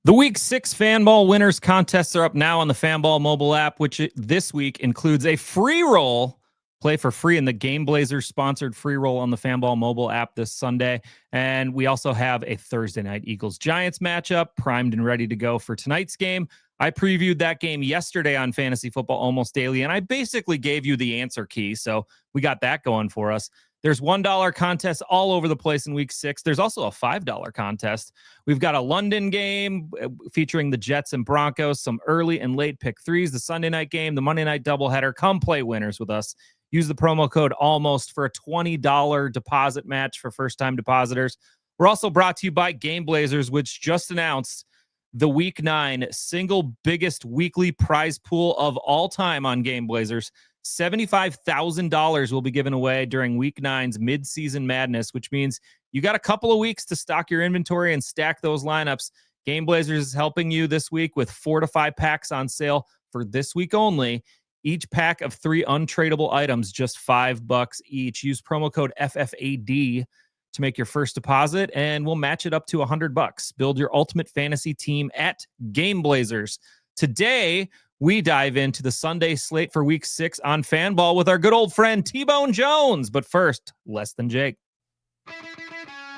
The Week 6 Fanball winners contests are up now on the Fanball mobile app, which this week includes a free roll. Play for free in the GameBlazers sponsored free roll on the Fanball mobile app this Sunday. And we also have a Thursday night Eagles-Giants matchup primed and ready to go for tonight's game. I previewed that game yesterday on Fantasy Football Almost Daily, and I basically gave you the answer key. So we got that going for us. There's $1 contests all over the place in Week 6. There's also a $5 contest. We've got a London game featuring the Jets and Broncos, some early and late pick threes, the Sunday night game, the Monday night doubleheader. Come play winners with us. Use the promo code ALMOST for a $20 deposit match for first-time depositors. We're also brought to you by GameBlazers, which just announced the Week 9 single biggest weekly prize pool of all time on GameBlazers. $75,000 will be given away during Week 9's mid-season madness, which means you got a couple of weeks to stock your inventory and stack those lineups. GameBlazers is helping you this week with 4 to 5 packs on sale for this week only. Each pack of 3 untradeable items, just $5 each. Use promo code FFAD to make your first deposit, and we'll match it up to $100. Build your ultimate fantasy team at GameBlazers. Today, we dive into the Sunday slate for Week 6 on Fanball with our good old friend T-Bone Jones. But first, Less Than Jake.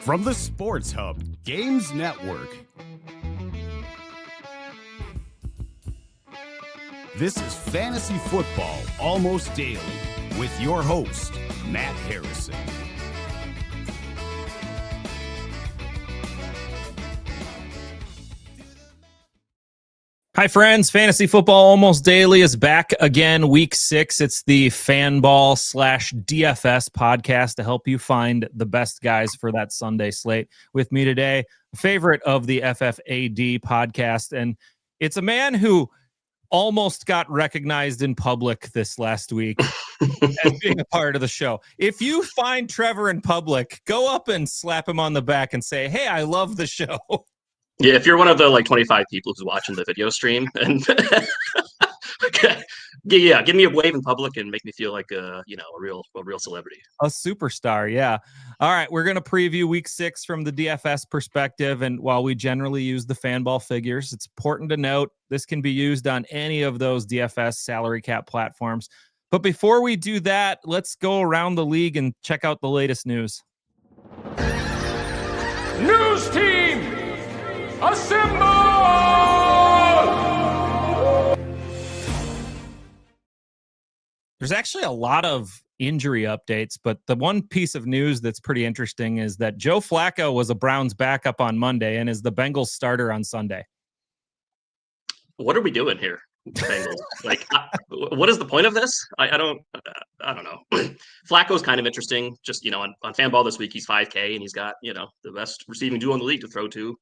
From the Sports Hub Games Network, this is Fantasy Football Almost Daily with your host, Matt Harrison. Hi, friends. Fantasy Football Almost Daily is back again, Week 6. It's the Fanball / DFS podcast to help you find the best guys for that Sunday slate. With me today, a favorite of the FFAD podcast, and it's a man who almost got recognized in public this last week as being a part of the show. If you find Trevor in public, go up and slap him on the back and say, "Hey, I love the show." Yeah, if you're one of the 25 people who's watching the video stream, and yeah, give me a wave in public and make me feel like a real celebrity, a superstar. Yeah. All right, we're gonna preview Week 6 from the DFS perspective, and while we generally use the Fanball figures, it's important to note this can be used on any of those DFS salary cap platforms. But before we do that, let's go around the league and check out the latest news. News team, assemble! There's actually a lot of injury updates, but the one piece of news that's pretty interesting is that Joe Flacco was a Browns backup on Monday and is the Bengals starter on Sunday. What are we doing here, Bengals? What is the point of this? I don't know. Flacco's kind of interesting. Just on Fanball this week, he's 5K and he's got the best receiving duo in the league to throw to.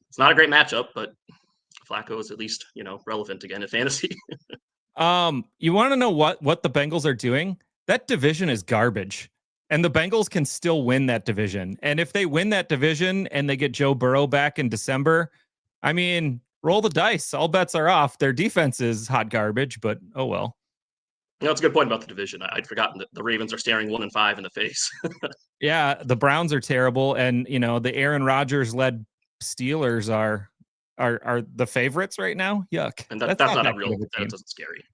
It's not a great matchup, but Flacco is at least relevant again in fantasy. You want to know what the Bengals are doing? That division is garbage, and the Bengals can still win that division. And if they win that division and they get Joe Burrow back in December, I mean, roll the dice. All bets are off. Their defense is hot garbage, but oh well. That's a good point about the division. I'd forgotten that the Ravens are staring 1-5 in the face. Yeah, the Browns are terrible, and the Aaron Rodgers led Steelers are the favorites right now. Yuck. And that's not a real. That doesn't scary.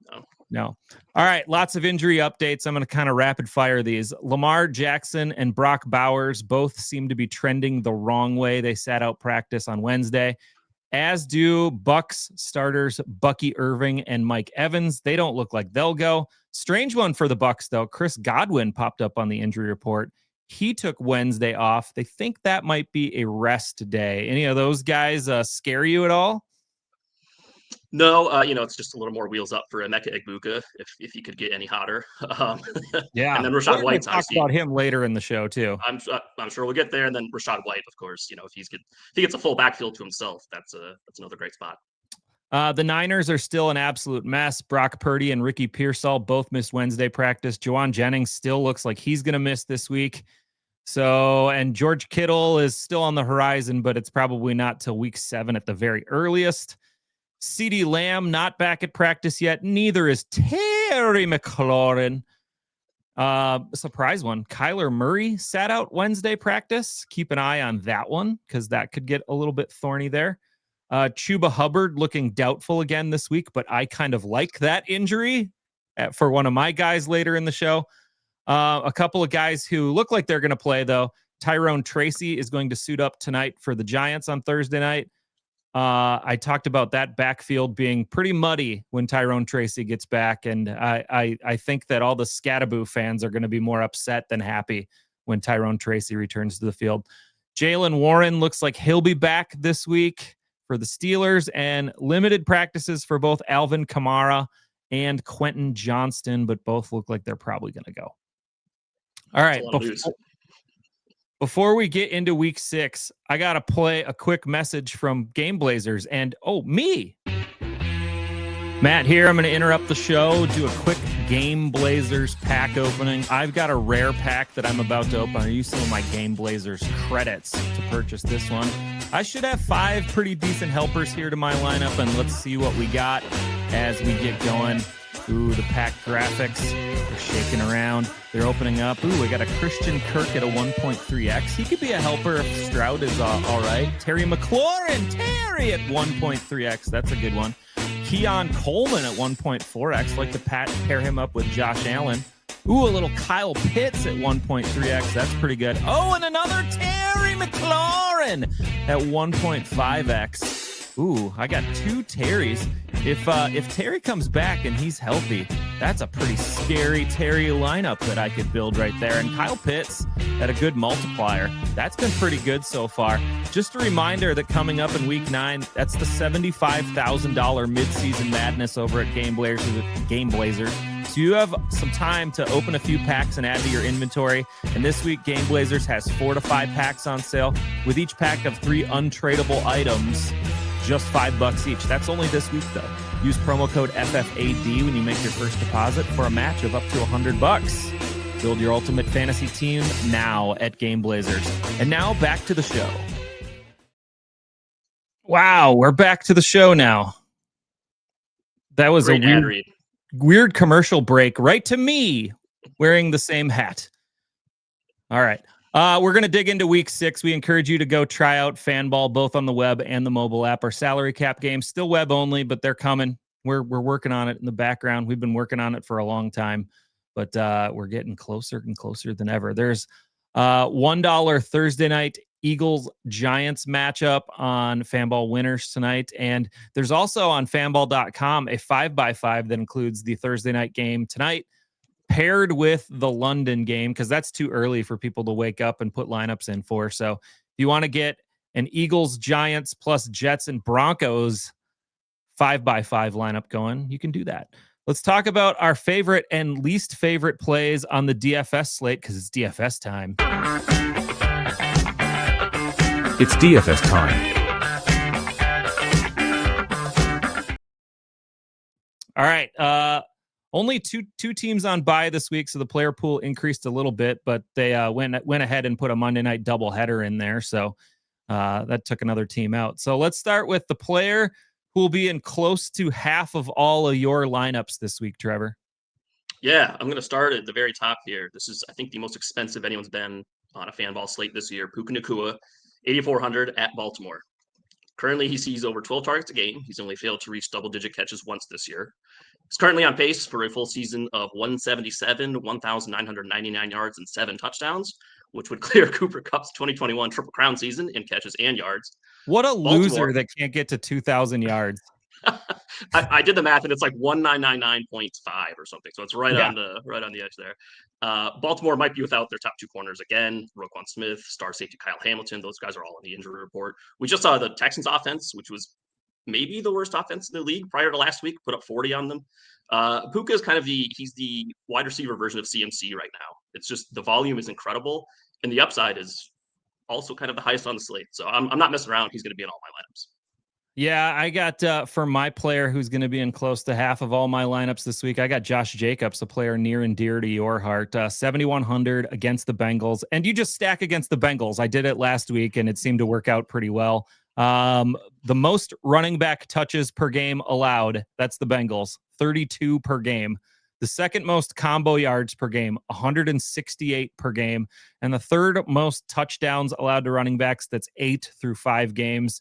No. All right. Lots of injury updates. I'm going to kind of rapid fire these. Lamar Jackson and Brock Bowers both seem to be trending the wrong way. They sat out practice on Wednesday, as do Bucs starters Bucky Irving and Mike Evans. They don't look like they'll go. Strange one for the Bucs though. Chris Godwin popped up on the injury report. He took Wednesday off. They think that might be a rest day. Any of those guys scare you at all? No, it's just a little more wheels up for Emeka Egbuka if he could get any hotter. Yeah, and then Rachaad White. Talk about him later in the show too. I'm sure we'll get there. And then Rachaad White, of course. If he gets a full backfield to himself, that's another great spot. The Niners are still an absolute mess. Brock Purdy and Ricky Pearsall both missed Wednesday practice. Juwan Jennings still looks like he's going to miss this week. And George Kittle is still on the horizon, but it's probably not till Week 7 at the very earliest. CeeDee Lamb not back at practice yet. Neither is Terry McLaurin. Surprise one. Kyler Murray sat out Wednesday practice. Keep an eye on that one because that could get a little bit thorny there. Chuba Hubbard looking doubtful again this week, but I kind of like that injury for one of my guys later in the show. A couple of guys who look like they're going to play, though. Tyrone Tracy is going to suit up tonight for the Giants on Thursday night. I talked about that backfield being pretty muddy when Tyrone Tracy gets back, and I think that all the Scattaboo fans are going to be more upset than happy when Tyrone Tracy returns to the field. Jalen Warren looks like he'll be back this week for the Steelers, and limited practices for both Alvin Kamara and Quentin Johnston, but both look like they're probably going to go. All right. Before we get into week 6, I got to play a quick message from GameBlazers and, me. Matt here. I'm going to interrupt the show, do a quick GameBlazers pack opening. I've got a rare pack that I'm about to open. I used some of my GameBlazers credits to purchase this one. I should have 5 pretty decent helpers here to my lineup, and let's see what we got as we get going. Ooh, the pack graphics are shaking around. They're opening up. Ooh, we got a Christian Kirk at a 1.3x. He could be a helper if Stroud is all right. Terry McLaurin, Terry at 1.3x. That's a good one. Keon Coleman at 1.4x. Like to pair him up with Josh Allen. Ooh, a little Kyle Pitts at 1.3x. That's pretty good. Oh, and another Terry McLaurin at 1.5x. Ooh, I got 2 Terrys. If Terry comes back and he's healthy, that's a pretty scary Terry lineup that I could build right there. And Kyle Pitts at a good multiplier. That's been pretty good so far. Just a reminder that coming up in week 9, that's the $75,000 midseason madness over at GameBlazers. So you have some time to open a few packs and add to your inventory. And this week, GameBlazers has 4 to 5 packs on sale with each pack of 3 untradeable items. Just $5 each. That's only this week, though. Use promo code FFAD when you make your first deposit for a match of up to $100. Build your ultimate fantasy team now at GameBlazers. And now back to the show. Wow, we're back to the show now. That was Great a weird commercial break right to me wearing the same hat. All right. We're going to dig into week 6. We encourage you to go try out Fanball, both on the web and the mobile app. Our salary cap game, still web only, but they're coming. We're working on it in the background. We've been working on it for a long time, but we're getting closer and closer than ever. There's $1 Thursday night Eagles-Giants matchup on Fanball winners tonight. And there's also on fanball.com a 5x5 that includes the Thursday night game tonight, paired with the London game, because that's too early for people to wake up and put lineups in for. So if you want to get an Eagles, Giants plus Jets and Broncos 5x5 lineup going, you can do that. Let's talk about our favorite and least favorite plays on the DFS slate, because it's DFS time. It's DFS time. All right. Only two teams on bye this week, so the player pool increased a little bit, but they went ahead and put a Monday night doubleheader in there, so that took another team out. So let's start with the player who will be in close to half of all of your lineups this week, Trevor. Yeah, I'm going to start at the very top here. This is, I think, the most expensive anyone's been on a Fanball slate this year. Puka Nacua, 8,400 at Baltimore. Currently, he sees over 12 targets a game. He's only failed to reach double-digit catches once this year. He's currently on pace for a full season of 177, 1,999 yards, and 7 touchdowns, which would clear Cooper Kupp's 2021 Triple Crown season in catches and yards. What a loser that can't get to 2,000 yards. I did the math, and it's like 1999.5 or something. So it's right on the edge there. Baltimore might be without their top 2 corners again. Roquan Smith, star safety Kyle Hamilton. Those guys are all in the injury report. We just saw the Texans offense, which was maybe the worst offense in the league prior to last week, put up 40 on them. Puka is kind of he's the wide receiver version of CMC right now. It's just the volume is incredible, and the upside is also kind of the highest on the slate. So I'm not messing around. He's going to be in all my lineups. Yeah, I got for my player who's going to be in close to half of all my lineups this week, I got Josh Jacobs, a player near and dear to your heart, 7,100 against the Bengals. And you just stack against the Bengals. I did it last week, and it seemed to work out pretty well. The most running back touches per game allowed, that's the Bengals, 32 per game. The second most combo yards per game, 168 per game. And the third most touchdowns allowed to running backs, that's 8 through 5 games.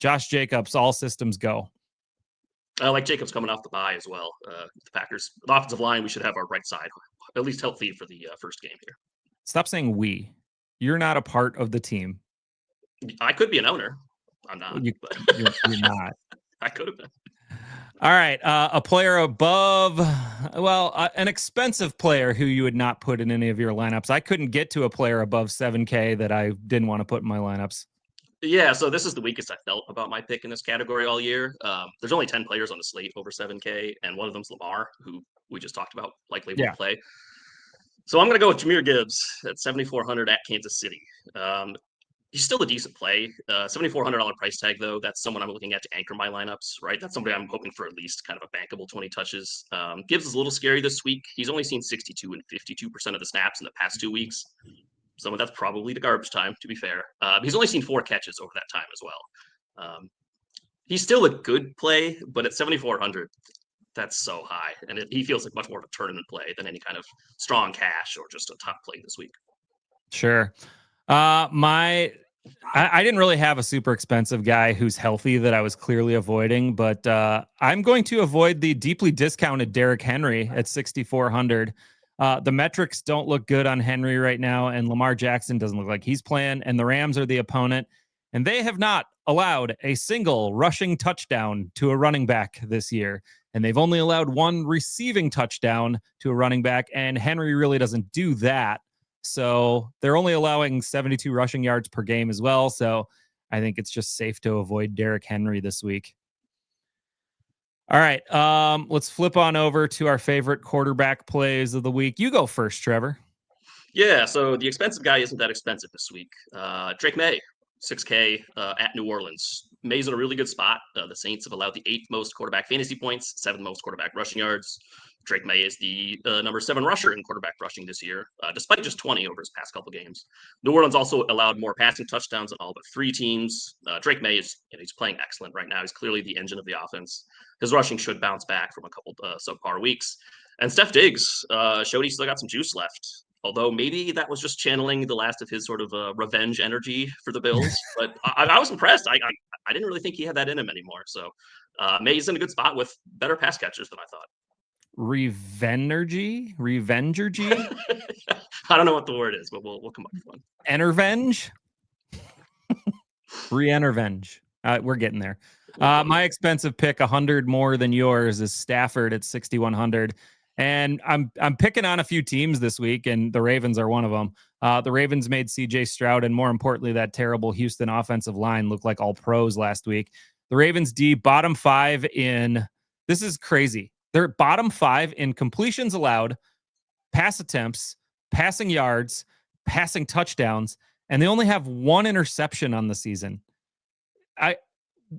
Josh Jacobs, all systems go. I like Jacobs coming off the bye as well. The Packers, the offensive line, we should have our right side at least healthy for the first game here. Stop saying we. You're not a part of the team. I could be an owner. I'm not. You're not. I could have been. All right. A player above, an expensive player who you would not put in any of your lineups. I couldn't get to a player above 7K that I didn't want to put in my lineups. Yeah, so this is the weakest I felt about my pick in this category all year. There's only 10 players on the slate over 7K, and one of them's Lamar, who we just talked about likely won't play. So I'm going to go with Jahmyr Gibbs at 7,400 at Kansas City. He's still a decent play. $7,400 price tag, though. That's someone I'm looking at to anchor my lineups, right? That's somebody I'm hoping for at least kind of a bankable 20 touches. Gibbs is a little scary this week. He's only seen 62 and 52% of the snaps in the past 2 weeks. Some of that's probably the garbage time, to be fair. He's only seen 4 catches over that time as well. He's still a good play, but at 7,400, that's so high. And he feels like much more of a tournament play than any kind of strong cash or just a top play this week. Sure. I didn't really have a super expensive guy who's healthy that I was clearly avoiding, but I'm going to avoid the deeply discounted Derrick Henry at 6,400. The metrics don't look good on Henry right now, and Lamar Jackson doesn't look like he's playing, and the Rams are the opponent, and they have not allowed a single rushing touchdown to a running back this year, and they've only allowed 1 receiving touchdown to a running back, and Henry really doesn't do that. So they're only allowing 72 rushing yards per game as well. So I think it's just safe to avoid Derrick Henry this week. All right. Let's flip on over to our favorite quarterback plays of the week. You go first, Trevor. Yeah. So the expensive guy isn't that expensive this week. Drake May, 6K at New Orleans. May's in a really good spot. The Saints have allowed the 8th most quarterback fantasy points, 7th most quarterback rushing yards. Drake May is the number 7 rusher in quarterback rushing this year, despite just 20 over his past couple games. New Orleans also allowed more passing touchdowns on all but 3 teams. Drake May is he's playing excellent right now. He's clearly the engine of the offense. His rushing should bounce back from a couple subpar weeks. And Steph Diggs showed he still got some juice left. Although maybe that was just channeling the last of his sort of revenge energy for the Bills. But I was impressed. I didn't really think he had that in him anymore. So May's in a good spot with better pass catchers than I thought. Revenergy? I don't know what the word is, but we'll come up with one. Enervenge? Re-enervenge. We're getting there. My expensive pick, 100 more than yours, is Stafford at 6,100. And I'm picking on a few teams this week, and the Ravens are one of them. The Ravens made CJ Stroud, and more importantly, that terrible Houston offensive line looked like all pros last week. The Ravens D, bottom 5 in, this is crazy. They're bottom 5 in completions allowed, pass attempts, passing yards, passing touchdowns, and they only have 1 interception on the season.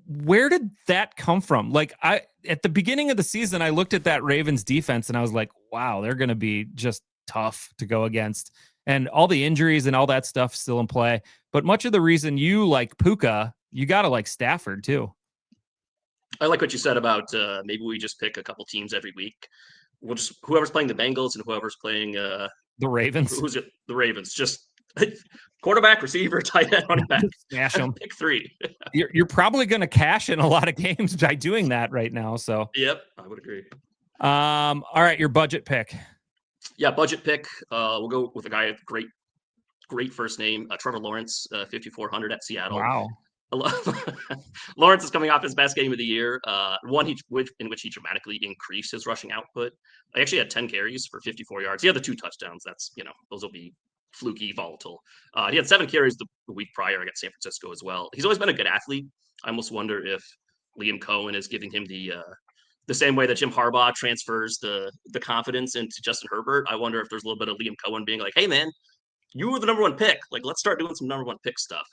Where did that come from? Like, at the beginning of the season, I looked at that Ravens defense and I was like, wow, they're going to be just tough to go against. And all the injuries and all that stuff still in play. But much of the reason you like Puka, you got to like Stafford too. I like what you said about maybe we just pick a couple teams every week. We'll just whoever's playing the Bengals and whoever's playing the Ravens. Who's it? The Ravens. Just quarterback, receiver, tight end, running back. Smash them. Pick 3. You're probably going to cash in a lot of games by doing that right now. So yep, I would agree. All right, your budget pick. Yeah, budget pick. We'll go with a guy with great first name, Trevor Lawrence, 5,400 at Seattle. Wow. Lawrence is coming off his best game of the year, one in which he dramatically increased his rushing output. I actually had 10 carries for 54 yards. He had the 2 touchdowns. That's, those will be fluky, volatile. He had 7 carries the week prior against San Francisco as well. He's always been a good athlete. I almost wonder if Liam Cohen is giving him the same way that Jim Harbaugh transfers the confidence into Justin Herbert. I wonder if there's a little bit of Liam Cohen being like, hey, man, you were the number 1 pick. Like, let's start doing some number 1 pick stuff.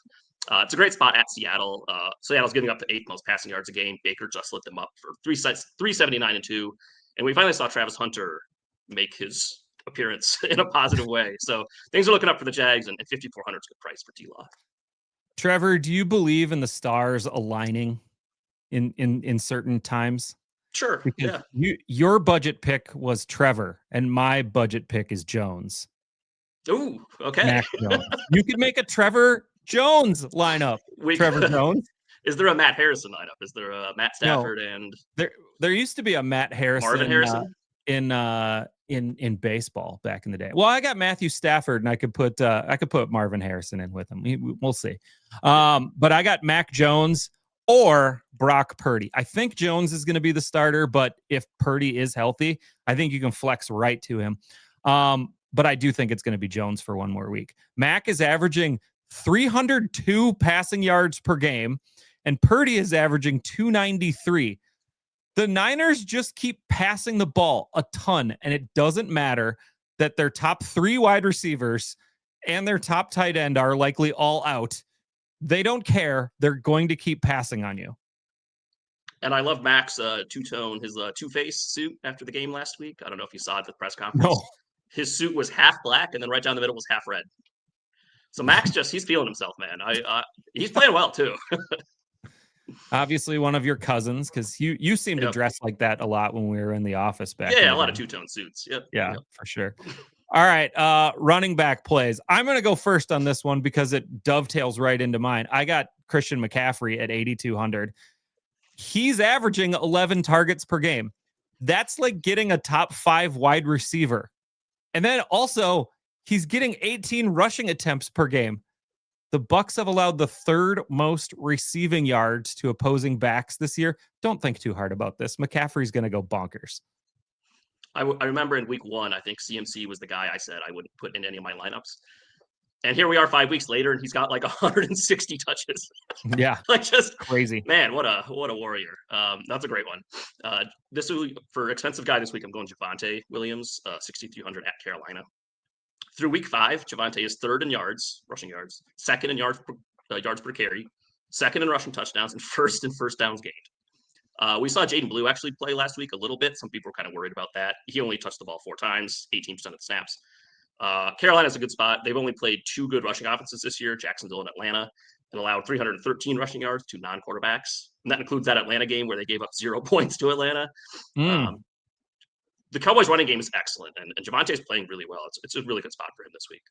It's a great spot at Seattle. Seattle's giving up the 8th most passing yards a game. Baker just lit them up for 379 and 2. And we finally saw Travis Hunter make his appearance in a positive way. So things are looking up for the Jags, and 5,400 is a good price for T-Law. Trevor, do you believe in the stars aligning in certain times? Sure. Because your budget pick was Trevor, and my budget pick is Jones. Ooh, okay. Mac Jones. You could make a Trevor Jones lineup. Trevor Jones. Is there a Matt Harrison lineup? Is there a Matt Stafford and There used to be a Matt Harrison, Marvin Harrison in baseball back in the day. Well, I got Matthew Stafford, and I could put Marvin Harrison in with him. We'll see. But I got Mac Jones or Brock Purdy. I think Jones is going to be the starter, but if Purdy is healthy, I think you can flex right to him. But I do think it's going to be Jones for one more week. Mac is averaging 302 passing yards per game, and Purdy is averaging 293. The Niners just keep passing the ball a ton, and it doesn't matter that their top 3 wide receivers and their top tight end are likely all out. They don't care. They're going to keep passing on you. And I love Mac's two-tone, his two-face suit after the game last week. I don't know if you saw it at the press conference. No. His suit was half black, and then right down the middle was half red. So Mac's he's feeling himself, man. He's playing well, too. Obviously one of your cousins, because you seem to dress like that a lot when we were in the office back. Yeah, a lot of two-tone suits. Yeah, for sure. All right, running back plays. I'm going to go first on this one because it dovetails right into mine. I got Christian McCaffrey at 8,200. He's averaging 11 targets per game. That's like getting a top 5 wide receiver. And then also, he's getting 18 rushing attempts per game. The Bucs have allowed the 3rd most receiving yards to opposing backs this year. Don't think too hard about this. McCaffrey's going to go bonkers. I remember in week 1, I think CMC was the guy I said I wouldn't put in any of my lineups. And here we are 5 weeks later, and he's got like 160 touches. Yeah. Like just crazy. Man, what a warrior. That's a great one. This week, for expensive guy this week, I'm going Javonte Williams, 6,300 at Carolina. Through week 5, Javonte is 3rd in yards, rushing yards, 2nd in yards per carry, 2nd in rushing touchdowns, and 1st in first downs gained. We saw Jaden Blue actually play last week a little bit. Some people were kind of worried about that. He only touched the ball 4 times, 18% of the snaps. Carolina's a good spot. They've only played 2 good rushing offenses this year, Jacksonville and Atlanta, and allowed 313 rushing yards to non-quarterbacks. And that includes that Atlanta game where they gave up 0 points to Atlanta. The Cowboys running game is excellent, and Javonte's playing really well. It's a really good spot for him this week.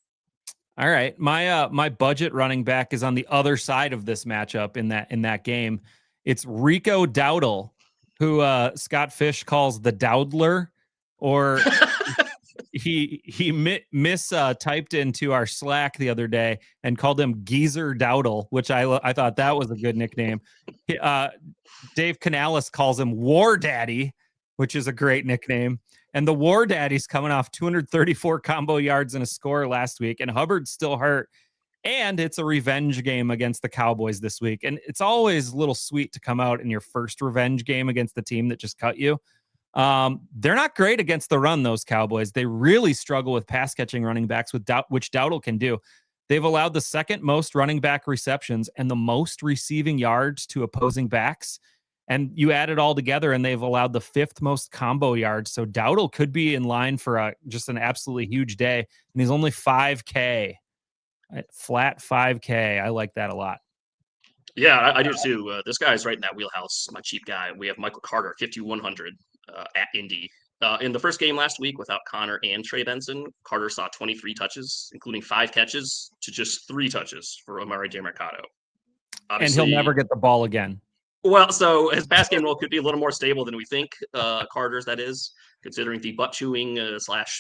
All right. My budget running back is on the other side of this matchup in that game. It's Rico Dowdle, who Scott Fish calls the Dowdler, or he typed into our Slack the other day and called him Geezer Dowdle, which I thought that was a good nickname. Dave Canales calls him War Daddy, which is a great nickname. And the War Daddy's coming off 234 combo yards and a score last week, and Hubbard's still hurt. And it's a revenge game against the Cowboys this week. And it's always a little sweet to come out in your first revenge game against the team that just cut you. They're not great against the run, those Cowboys. They really struggle with pass catching running backs, which Dowdle can do. They've allowed the 2nd most running back receptions and the most receiving yards to opposing backs. And you add it all together, and they've allowed the 5th most combo yards. So Dowdle could be in line for just an absolutely huge day. And he's only 5K, flat 5K. I like that a lot. Yeah, I do too. This guy's right in that wheelhouse. My cheap guy. We have Michael Carter, 5,100 at Indy. In the first game last week, without Connor and Trey Benson, Carter saw 23 touches, including 5 catches to just 3 touches for Amari DeMarcado. And he'll never get the ball again. Well, so his pass game role could be a little more stable than we think. Carter's, that is, considering the butt chewing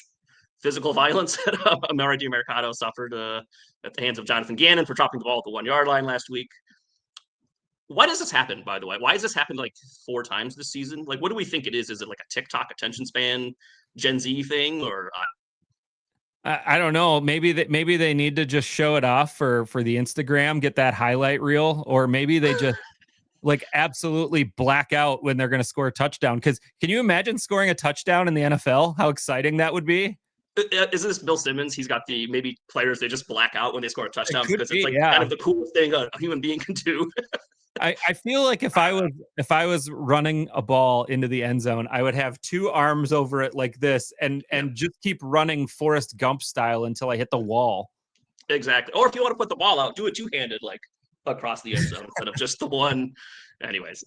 / physical violence that Amari DeMarcado suffered at the hands of Jonathan Gannon for dropping the ball at the 1-yard line last week. Why does this happen, by the way? Why has this happened like 4 times this season? Like, what do we think it is? Is it like a TikTok attention span Gen Z thing, or? I don't know. Maybe they need to just show it off for the Instagram, get that highlight reel, or maybe they just like absolutely black out when they're going to score a touchdown. Because can you imagine scoring a touchdown in the NFL? How exciting that would be. Is this Bill Simmons? He's got the maybe players, they just black out when they score a touchdown because it's like yeah. kind of the coolest thing a human being can do. I feel like if I was running a ball into the end zone, I would have 2 arms over it like this and just keep running Forrest Gump style until I hit the wall. Exactly. Or if you want to put the ball out, do it 2-handed, like across the end zone instead of just the one. Anyways,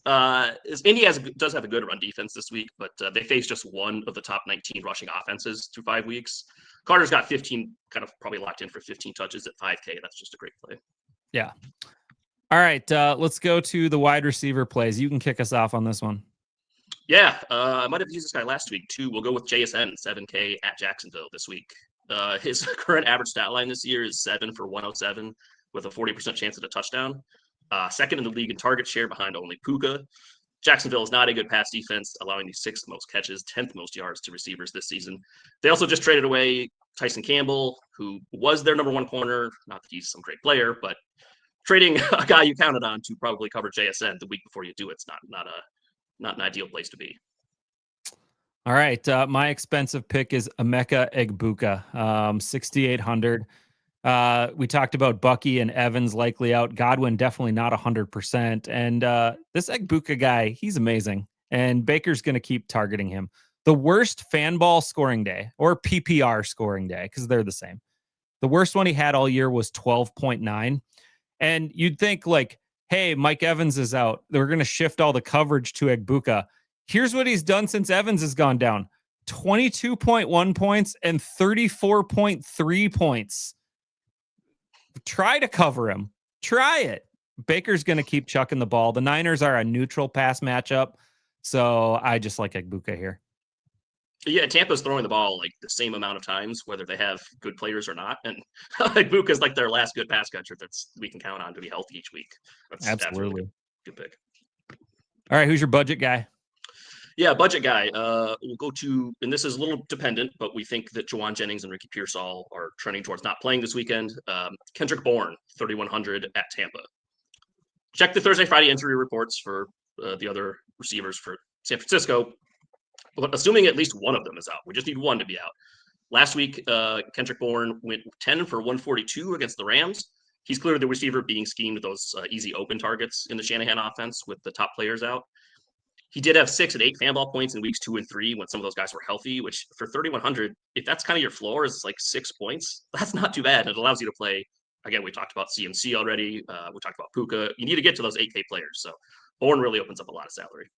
Indy does have a good run defense this week, but they face just one of the top 19 rushing offenses through 5 weeks. Carter's got 15, kind of probably locked in for 15 touches at 5K. That's just a great play. Yeah. All right, let's go to the wide receiver plays. You can kick us off on this one. Yeah, I might have used this guy last week too. We'll go with JSN, 7K at Jacksonville this week. His current average stat line this year is 7 for 107 with a 40% chance at a touchdown. Second in the league in target share behind only Puka. Jacksonville is not a good pass defense, allowing the 6th most catches, 10th most yards to receivers this season. They also just traded away Tyson Campbell, who was their number 1 corner. Not that he's some great player, but trading a guy you counted on to probably cover JSN the week before you do it's not an ideal place to be. All right, my expensive pick is Emeka Egbuka, 6,800. We talked about Bucky and Evans likely out. Godwin definitely not 100%. And this Egbuka guy, he's amazing. And Baker's going to keep targeting him. The worst FanBall scoring day or PPR scoring day, because they're the same. The worst one he had all year was 12.9. And you'd think like, hey, Mike Evans is out. They're going to shift all the coverage to Egbuka. Here's what he's done since Evans has gone down. 22.1 points and 34.3 points. Try to cover him. Try it. Baker's going to keep chucking the ball. The Niners are a neutral pass matchup. So I just like Egbuka here. Yeah, Tampa's throwing the ball like the same amount of times, whether they have good players or not. And Egbuka's like their last good pass catcher that's we can count on to be healthy each week. Absolutely. Good pick. All right, who's your budget guy? Yeah, budget guy. We'll go to, and this is a little dependent, but we think that Juwan Jennings and Ricky Pearsall are trending towards not playing this weekend. Kendrick Bourne, 3,100 at Tampa. Check the Thursday, Friday injury reports for the other receivers for San Francisco. But assuming at least one of them is out, we just need one to be out. Last week, Kendrick Bourne went 10 for 142 against the Rams. He's clearly the receiver being schemed those easy open targets in the Shanahan offense with the top players out. He did have 6 and 8 FanBall points in weeks 2 and 3 when some of those guys were healthy, which for 3,100, if that's kind of your floor is like 6 points, that's not too bad. It allows you to play. Again, we talked about CMC already. We talked about Puka. You need to get to those 8K players. So Bourne really opens up a lot of salary.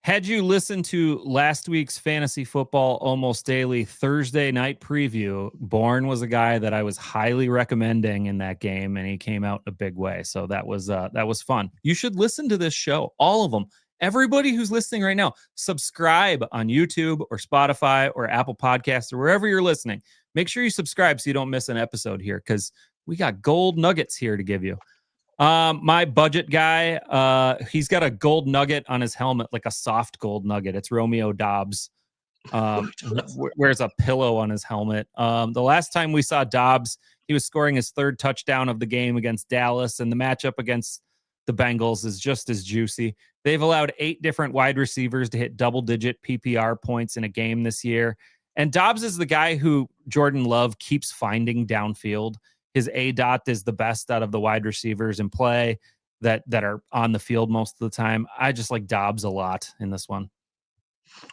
Had you listened to last week's Fantasy Football Almost Daily Thursday night preview, Bourne was a guy that I was highly recommending in that game, and he came out a big way. So that was fun. You should listen to this show, all of them. Everybody who's listening right now, subscribe on YouTube or Spotify or Apple Podcasts or wherever you're listening. Make sure you subscribe so you don't miss an episode here because we got gold nuggets here to give you. My budget guy, he's got a gold nugget on his helmet, like a soft gold nugget. It's Romeo Doubs. Wears a pillow on his helmet. The last time we saw Doubs, he was scoring his 3rd touchdown of the game against Dallas, and the matchup against the Bengals is just as juicy. They've allowed 8 different wide receivers to hit double-digit PPR points in a game this year. And Doubs is the guy who Jordan Love keeps finding downfield. His ADOT is the best out of the wide receivers in play that are on the field most of the time. I just like Doubs a lot in this one.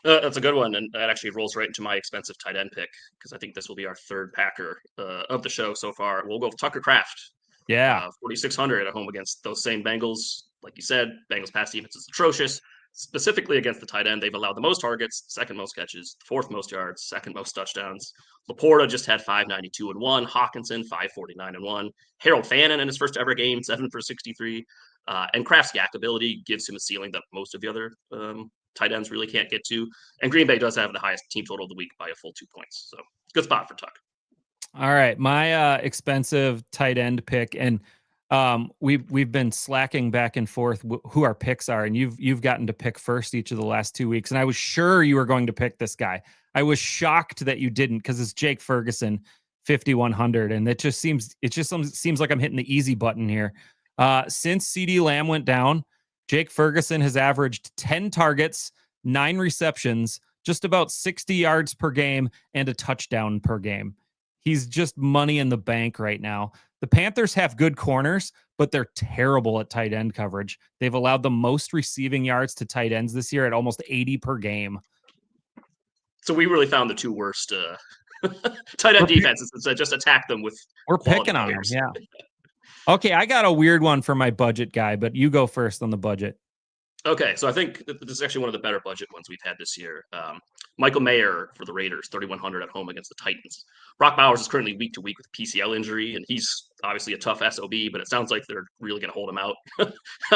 That's a good one, and that actually rolls right into my expensive tight end pick because I think this will be our 3rd Packer of the show so far. We'll go with Tucker Kraft. Yeah, 4,600 at home against those same Bengals. Like you said, Bengals pass defense is atrocious. Specifically against the tight end, they've allowed the most targets, 2nd most catches, 4th most yards, 2nd most touchdowns. Laporta just had 592 and 1. Hawkinson 549 and 1. Harold Fannin in his first ever game, 7 for 63. And Kraft's yak ability gives him a ceiling that most of the other tight ends really can't get to. And Green Bay does have the highest team total of the week by a full 2 points. So good spot for Tuck. All right, my expensive tight end pick, and we've been slacking back and forth who our picks are, and you've gotten to pick first each of the last 2 weeks, and I was sure you were going to pick this guy. I was shocked that you didn't because it's Jake Ferguson, 5,100, and it just seems like I'm hitting the easy button here. Since CeeDee Lamb went down, Jake Ferguson has averaged 10 targets, 9 receptions, just about 60 yards per game, and a touchdown per game. He's just money in the bank right now. The Panthers have good corners, but they're terrible at tight end coverage. They've allowed the most receiving yards to tight ends this year at almost 80 per game. So we really found the 2 worst tight end defenses and just attack them with. We're picking on them. Yeah. Okay, I got a weird one for my budget guy, but you go first on the budget. Okay, so I think this is actually one of the better budget ones we've had this year. Michael Mayer for the Raiders, 3,100 at home against the Titans. Brock Bowers is currently week to week with PCL injury, and he's obviously a tough SOB, but it sounds like they're really going to hold him out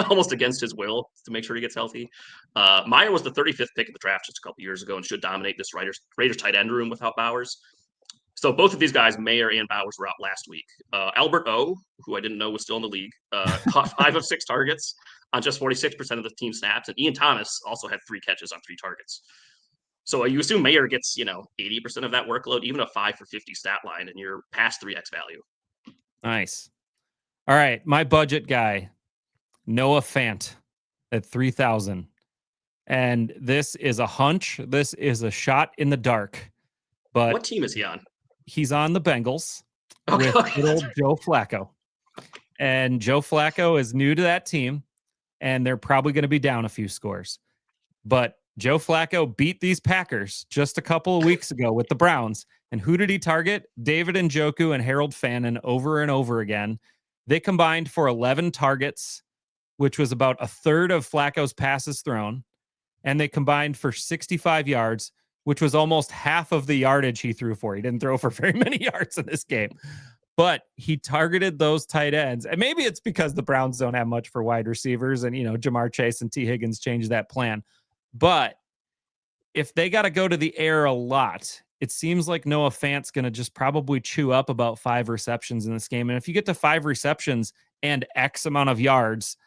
almost against his will to make sure he gets healthy. Mayer was the 35th pick of the draft just a couple years ago and should dominate this Raiders tight end room without Bowers. So both of these guys, Mayer and Bowers, were out last week. Albert O, who I didn't know was still in the league, caught 5 of 6 targets on just 46% of the team snaps. And Ian Thomas also had 3 catches on 3 targets. So you assume Mayer gets, 80% of that workload, even a 5 for 50 stat line, and you're past 3x value. Nice. All right. My budget guy, Noah Fant at 3,000. And this is a hunch. This is a shot in the dark. But what team is he on? He's on the Bengals Okay. with good old Joe Flacco. And Joe Flacco is new to that team, and they're probably going to be down a few scores. But Joe Flacco beat these Packers just a couple of weeks ago with the Browns. And who did he target? David Njoku and Harold Fannin over and over again. They combined for 11 targets, which was about a third of Flacco's passes thrown. And they combined for 65 yards, which was almost half of the yardage he threw for. He didn't throw for very many yards in this game, but he targeted those tight ends. And maybe it's because the Browns don't have much for wide receivers and, Jamar Chase and T. Higgins changed that plan. But if they got to go to the air a lot, it seems like Noah Fant's going to just probably chew up about 5 receptions in this game. And if you get to 5 receptions and X amount of yards,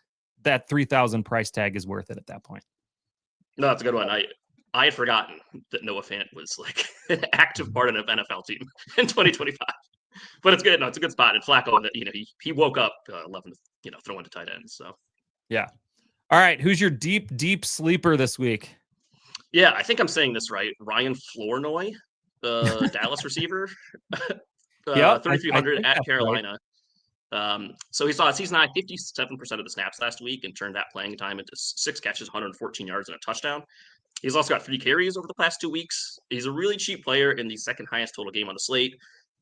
that 3,000 price tag is worth it at that point. No, that's a good one. I had forgotten that Noah Fant was like an active part of an NFL team in 2025, but it's good. No, it's a good spot. And Flacco, he woke up 11, throwing to tight ends. So yeah. All right. Who's your deep sleeper this week? Yeah, I think I'm saying this right. Ryan Flournoy, the Dallas receiver, 3,300 at Carolina. Right. So he saw season high 57% of the snaps last week and turned that playing time into 6 catches, 114 yards, and a touchdown. He's also got 3 carries over the past 2 weeks. He's a really cheap player in the second highest total game on the slate.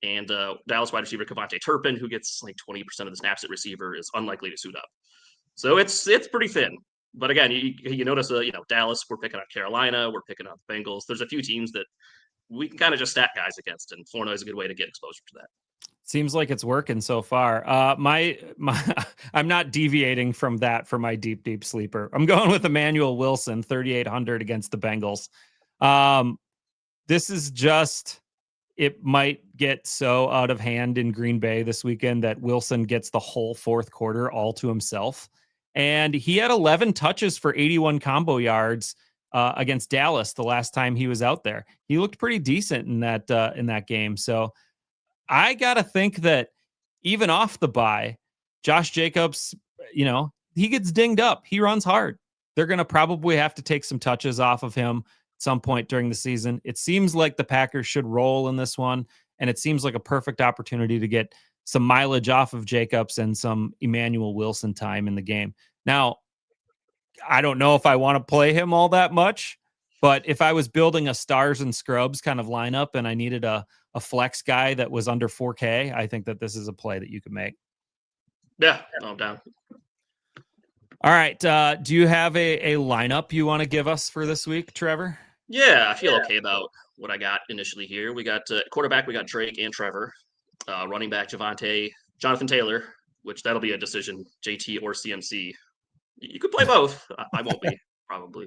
And Dallas wide receiver Kevontae Turpin, who gets like 20% of the snaps at receiver, is unlikely to suit up. So it's pretty thin. But again, you notice, Dallas, we're picking up Carolina, we're picking up Bengals. There's a few teams that we can kind of just stack guys against, and Flournoy is a good way to get exposure to that. Seems like it's working so far. My I'm not deviating from that for my deep sleeper. I'm going with Emmanuel Wilson, 3,800 against the Bengals. This is just, it might get so out of hand in Green Bay this weekend that Wilson gets the whole fourth quarter all to himself. And he had 11 touches for 81 combo yards against Dallas the last time he was out there. He looked pretty decent in that game. So I got to think that even off the bye, Josh Jacobs, he gets dinged up. He runs hard. They're going to probably have to take some touches off of him at some point during the season. It seems like the Packers should roll in this one, and it seems like a perfect opportunity to get some mileage off of Jacobs and some Emmanuel Wilson time in the game. Now, I don't know if I want to play him all that much, but if I was building a stars and scrubs kind of lineup and I needed a flex guy that was under 4K, I think that this is a play that you could make. Yeah, I'm down. All right. Do you have a lineup you want to give us for this week, Trevor? Yeah, I feel okay about what I got initially here. We got quarterback, we got Drake and Trevor. Running back, Jonathan Taylor, which that'll be a decision, JT or CMC. You could play both. I won't be, probably.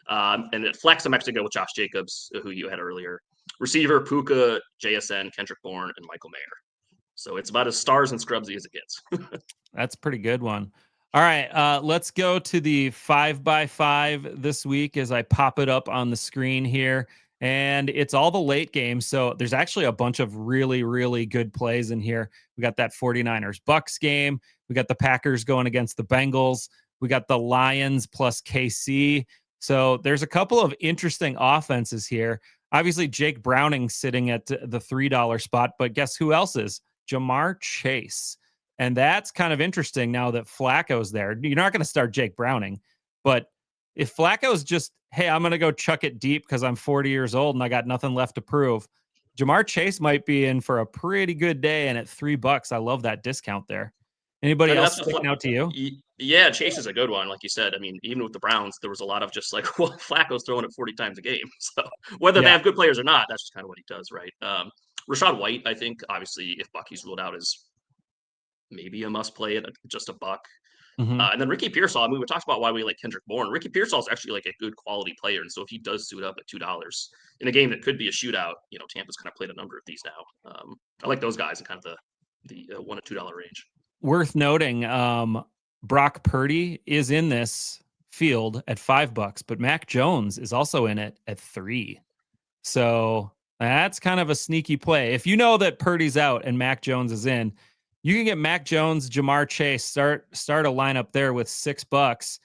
And at flex, I'm actually going with Josh Jacobs, who you had earlier. Receiver, Puka, JSN, Kendrick Bourne, and Michael Mayer. So it's about as stars and scrubsy as it gets. That's a pretty good one. All right, let's go to the 5x5 this week as I pop it up on the screen here. And it's all the late games. So there's actually a bunch of really, really good plays in here. We got that 49ers Bucks game. We got the Packers going against the Bengals. We got the Lions plus KC. So there's a couple of interesting offenses here. Obviously, Jake Browning sitting at the $3 spot, but guess who else is? Jamar Chase. And that's kind of interesting now that Flacco's there. You're not going to start Jake Browning, but if Flacco's just, hey, I'm going to go chuck it deep because I'm 40 years old and I got nothing left to prove, Jamar Chase might be in for a pretty good day. And at $3, I love that discount there. Anybody I mean, else that's sticking out to you? Yeah, Chase is a good one, like you said. I mean, even with the Browns, there was a lot of just like, well, Flacco's throwing it 40 times a game. So whether they Yeah. have good players or not, that's just kind of what he does, right? Rashad White, I think, obviously, if Bucky's ruled out, is maybe a must play at just a buck. Mhm. And then Ricky Pearsall, I mean, we talked about why we like Kendrick Bourne. Ricky Pearsall is actually like a good quality player. And so if he does suit up at $2 in a game that could be a shootout, Tampa's kind of played a number of these now. I like those guys in kind of the $1 to $2 range. Worth noting, Brock Purdy is in this field at $5, but Mac Jones is also in it at $3. So that's kind of a sneaky play. If you know that Purdy's out and Mac Jones is in, you can get Mac Jones, Jamar Chase, start a lineup there with $6.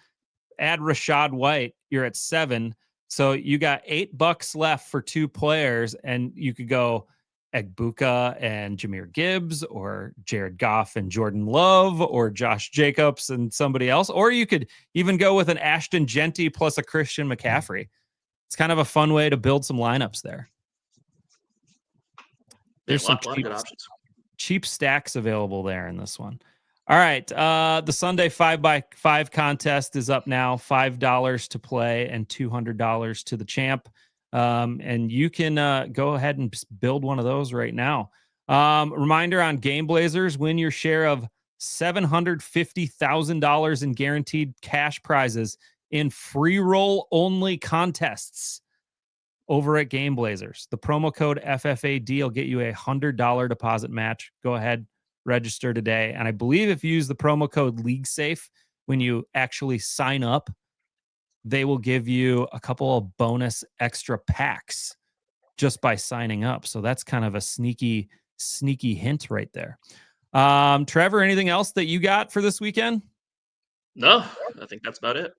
Add Rashad White, you're at $7. So you got $8 left for 2 players, and you could go Egbuka and Jahmyr Gibbs, or Jared Goff and Jordan Love, or Josh Jacobs and somebody else. Or you could even go with an Ashton Genty plus a Christian McCaffrey. It's kind of a fun way to build some lineups there. There's a lot of good options. Cheap stacks available there in this one. All right. The Sunday 5x5 contest is up now. $5 to play and $200 to the champ. And you can go ahead and build one of those right now. Reminder on GameBlazers, win your share of $750,000 in guaranteed cash prizes in free roll only contests over at GameBlazers. The promo code FFAD will get you a $100 deposit match. Go ahead, register today. And I believe if you use the promo code LeagueSafe when you actually sign up, they will give you a couple of bonus extra packs just by signing up. So that's kind of a sneaky hint right there. Trevor, anything else that you got for this weekend? No, I think that's about it.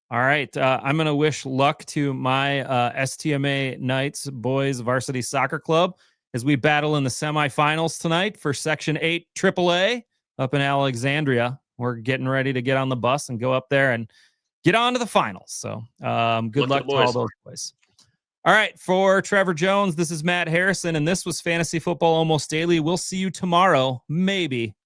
All right. I'm going to wish luck to my STMA Knights Boys Varsity Soccer Club as we battle in the semifinals tonight for Section 8 AAA up in Alexandria. We're getting ready to get on the bus and go up there and get on to the finals. So good luck to all those boys. All right. For Trevor Jones, this is Matt Harrison, and this was Fantasy Football Almost Daily. We'll see you tomorrow, maybe.